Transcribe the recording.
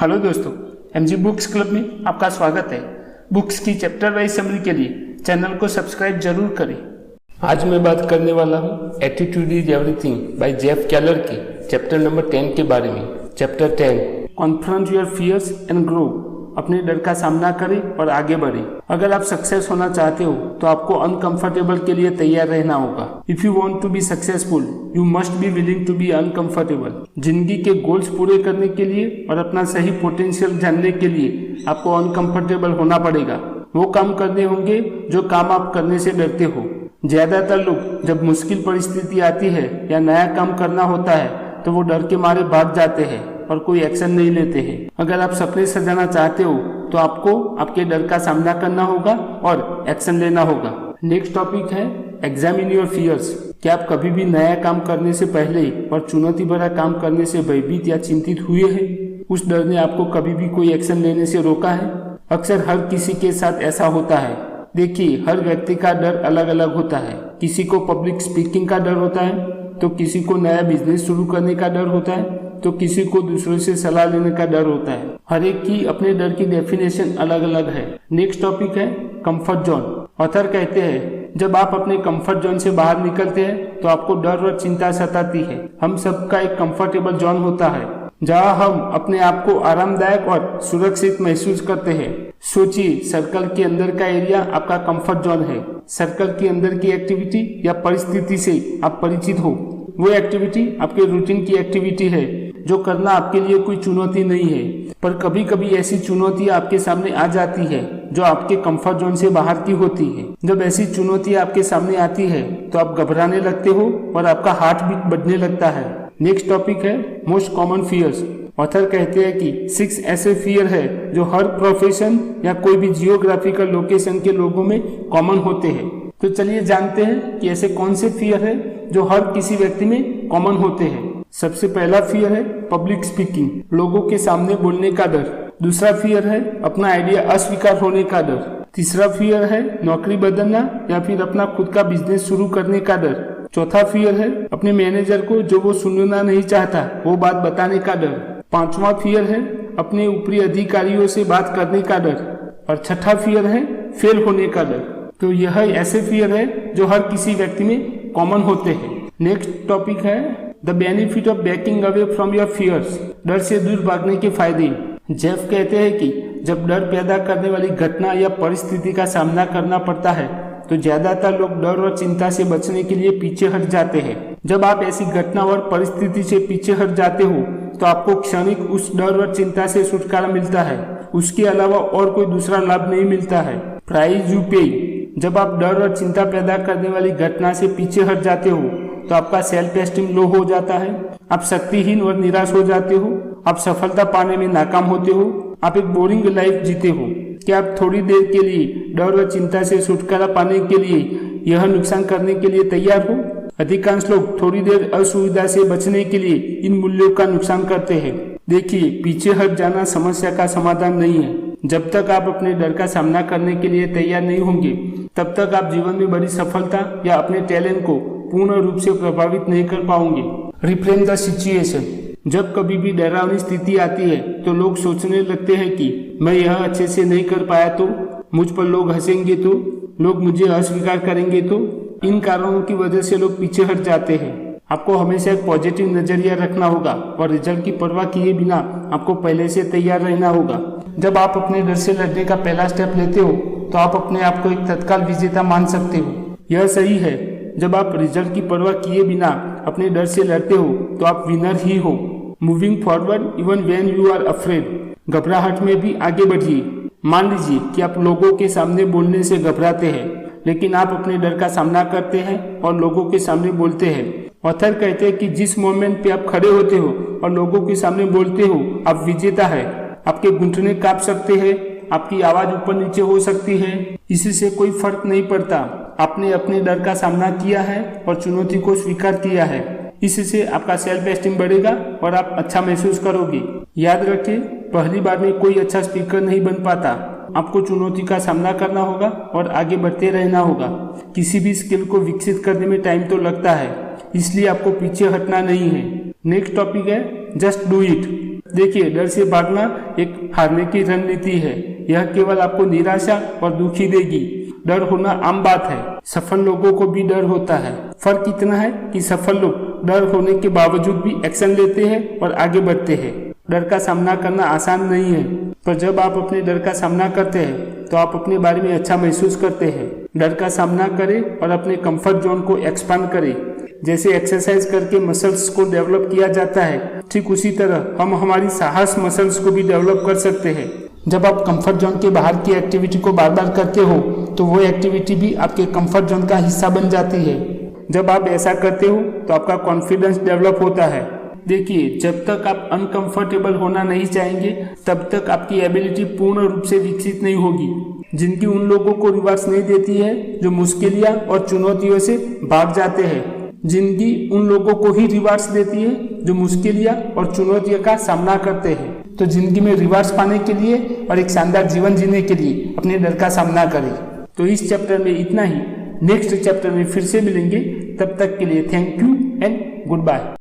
Hello दोस्तों, MG books club में आपका स्वागत है। बुक्स की चैप्टर वाइज समरी के लिए चैनल को सब्सक्राइब जरूर करें। आज मैं बात करने वाला हूँ attitude is everything by Jeff Keller के चैप्टर नंबर 10 के बारे में। Chapter 10, confront your fears and grow. अपने डर का सामना करें और आगे बढ़े। अगर आप सक्सेस होना चाहते हो तो आपको अनकंफर्टेबल के लिए तैयार रहना होगा। If you want to be successful you must be willing to be uncomfortable. जिंदगी के गोल्स पूरे करने के लिए और अपना सही पोटेंशियल जानने के लिए आपको अनकंफर्टेबल होना पड़ेगा। वो काम करने होंगे जो काम आप करने से डरते हो। ज्यादातर लोग जब मुश्किल परिस्थिति आती है या नया काम करना होता है तो वो डर के मारे भाग जाते हैं और कोई एक्शन नहीं लेते हैं। अगर आप सपने सजाना चाहते हो तो आपको आपके डर का सामना करना होगा और एक्शन लेना होगा। नेक्स्ट टॉपिक है एग्जामिन योर फियर्स। क्या आप कभी भी नया काम करने से पहले और चुनौती भरा काम करने से भयभीत या चिंतित हुए हैं? उस डर ने आपको कभी भी कोई एक्शन लेने से रोका है? अक्सर हर किसी के साथ ऐसा होता है। देखिए, हर व्यक्ति का डर अलग अलग होता है। किसी को पब्लिक स्पीकिंग का डर होता है, तो किसी को नया बिजनेस शुरू करने का डर होता है, तो किसी को दूसरों से सलाह लेने का डर होता है। हर एक की अपने डर की डेफिनेशन अलग अलग है। नेक्स्ट टॉपिक है कंफर्ट जोन। ऑथर कहते हैं जब आप अपने कंफर्ट जोन से बाहर निकलते हैं तो आपको डर और चिंता सताती है। हम सबका एक कंफर्टेबल जोन होता है जहां हम अपने आप को आरामदायक और सुरक्षित महसूस करते हैं। सोचिए, सर्कल के अंदर का एरिया आपका कंफर्ट जोन है। सर्कल के अंदर की एक्टिविटी या परिस्थिति से आप परिचित हो। वो एक्टिविटी आपके रूटीन की एक्टिविटी है जो करना आपके लिए कोई चुनौती नहीं है। पर कभी कभी ऐसी चुनौती आपके सामने आ जाती है जो आपके कंफर्ट जोन से बाहर की होती है। जब ऐसी चुनौती आपके सामने आती है तो आप घबराने लगते हो और आपका हार्ट बीट बढ़ने लगता है। नेक्स्ट टॉपिक है मोस्ट कॉमन फियर्स। ऑथर कहते हैं कि 6 ऐसे फियर है जो हर प्रोफेशन या कोई भी जियोग्राफिकल लोकेशन के लोगों में कॉमन होते हैं। तो चलिए जानते हैं कि ऐसे कौन से फियर है जो हर किसी व्यक्ति में कॉमन होते हैं। सबसे पहला फियर है पब्लिक स्पीकिंग, लोगों के सामने बोलने का डर। दूसरा फियर है अपना आइडिया अस्वीकार होने का डर। तीसरा फियर है नौकरी बदलना या फिर अपना खुद का बिजनेस शुरू करने का डर। चौथा फियर है अपने मैनेजर को जो वो सुनना नहीं चाहता वो बात बताने का डर। पांचवा फियर है अपने ऊपरी अधिकारियों से बात करने का डर। और छठा फियर है फेल होने का डर। तो यह ऐसे फियर है जो हर किसी व्यक्ति में कॉमन होते हैं। नेक्स्ट टॉपिक है the benefit of backing away from your fears. डर से दूर भागने के फायदे। जेफ कहते हैं कि जब डर पैदा करने वाली घटना या परिस्थिति का सामना करना पड़ता है तो ज्यादातर लोग डर और चिंता से बचने के लिए पीछे हट जाते हैं। जब आप ऐसी घटना और परिस्थिति से पीछे हट जाते हो तो आपको क्षणिक उस डर और चिंता से छुटकारा मिलता है। उसके अलावा और कोई दूसरा लाभ नहीं मिलता है। प्राइस यू पे। जब आप डर और चिंता पैदा करने वाली घटना से पीछे हट जाते हो तो आपका सेल्फ एस्टीम लो हो जाता है। आप शक्तिहीन और निराश हो जाते हो। आप सफलता पाने में नाकाम होते हो। आप एक बोरिंग लाइफ जीते हो। क्या आप थोड़ी देर के लिए डर और चिंता से छुटकारा पाने के लिए यह नुकसान करने के लिए तैयार हो? अधिकांश लोग थोड़ी देर असुविधा से बचने के लिए इन मूल्यों का नुकसान करते हैं। देखिए, पीछे हट जाना समस्या का समाधान नहीं है। जब तक आप अपने डर का सामना करने के लिए तैयार नहीं होंगे तब तक आप जीवन में बड़ी सफलता या अपने टैलेंट को पूर्ण रूप से प्रभावित नहीं कर पाओगे। Reframe the situation. जब कभी भी डरावनी स्थिति आती है तो लोग सोचने लगते हैं कि मैं यह अच्छे से नहीं कर पाया तो, मुझ पर लोग हंसेंगे तो, लोग मुझे अस्वीकार करेंगे तो। इन कारणों की वजह से लोग पीछे हट जाते हैं। आपको हमेशा एक पॉजिटिव नजरिया रखना होगा और रिजल्ट की परवाह किए बिना आपको पहले से तैयार रहना होगा। जब आप अपने डर से लड़ने का पहला स्टेप लेते हो तो आप अपने आप को एक तत्काल विजेता मान सकते हो। यह सही है। जब आप रिजल्ट की परवाह किए बिना अपने डर से लड़ते हो तो आप विनर ही हो। Moving forward even when you are afraid. घबराहट में भी आगे बढ़िए। मान लीजिए कि आप लोगों के सामने बोलने से घबराते हैं लेकिन आप अपने डर का सामना करते हैं और लोगों के सामने बोलते हैं। ऑथर कहते हैं कि जिस मोमेंट पे आप खड़े होते हो और लोगों के सामने बोलते हो आप विजेता है। आपके घुटने कांप सकते हैं, आपकी आवाज ऊपर नीचे हो सकती है, इससे कोई फर्क नहीं पड़ता। आपने अपने डर का सामना किया है और चुनौती को स्वीकार किया है। इससे आपका सेल्फ एस्टीम बढ़ेगा और आप अच्छा महसूस करोगे। याद रखें, पहली बार में कोई अच्छा स्पीकर नहीं बन पाता। आपको चुनौती का सामना करना होगा और आगे बढ़ते रहना होगा। किसी भी स्किल को विकसित करने में टाइम तो लगता है, इसलिए आपको पीछे हटना नहीं है। नेक्स्ट टॉपिक है जस्ट डू इट। देखिए, डर से भागना एक हारने की रणनीति है। यह केवल आपको निराशा और दुखी देगी। डर होना आम बात है, सफल लोगों को भी डर होता है। फर्क इतना है कि सफल लोग डर होने के बावजूद भी एक्शन लेते हैं और आगे बढ़ते हैं। डर का सामना करना आसान नहीं है, पर जब आप अपने डर का सामना करते हैं तो आप अपने बारे में अच्छा महसूस करते हैं। डर का सामना करें और अपने कंफर्ट जोन को एक्सपांड करें। जैसे एक्सरसाइज करके मसल्स को डेवलप किया जाता है, ठीक उसी तरह हम हमारी साहस मसल्स को भी डेवलप कर सकते हैं। जब आप कंफर्ट जोन के बाहर की एक्टिविटी को बार बार करते हो तो वो एक्टिविटी भी आपके कंफर्ट जोन का हिस्सा बन जाती है। जब आप ऐसा करते हो तो आपका कॉन्फिडेंस डेवलप होता है। देखिए, जब तक आप अनकंफर्टेबल होना नहीं चाहेंगे तब तक आपकी एबिलिटी पूर्ण रूप से विकसित नहीं होगी। जिंदगी उन लोगों को रिवार्ड्स नहीं देती है जो मुश्किलियां और चुनौतियों से भाग जाते हैं। जिंदगी उन लोगों को ही रिवार्ड्स देती है जो मुश्किलियां और चुनौतियों का सामना करते हैं। तो जिंदगी में रिवार्ड्स पाने के लिए और एक शानदार जीवन जीने के लिए अपने डर का सामना करें। तो इस चैप्टर में इतना ही। नेक्स्ट चैप्टर में फिर से मिलेंगे। तब तक के लिए thank you and good bye.